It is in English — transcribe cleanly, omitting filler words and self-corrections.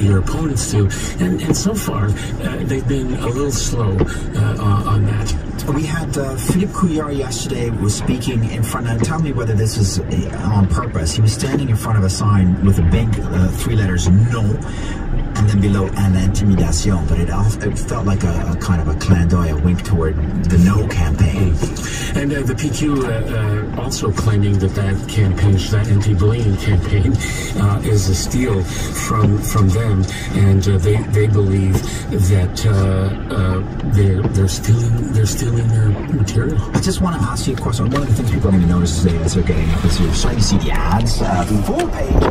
your opponents to. And so far, they've been a little slow on that. We had Philippe Couillard yesterday was speaking in front of, tell me whether this is on purpose. He was standing in front of a sign with a big 3 letters, no, and then below, and intimidation, but it felt like a kind of a clin d'oeil, a wink toward the no campaign. And the PQ also claiming that campaign, that anti-bullying campaign, is a steal from them, and they believe that they're stealing their material. I just want to ask you a question. One of the things people are going to notice today as they're getting up is you're starting to see the ads, full page.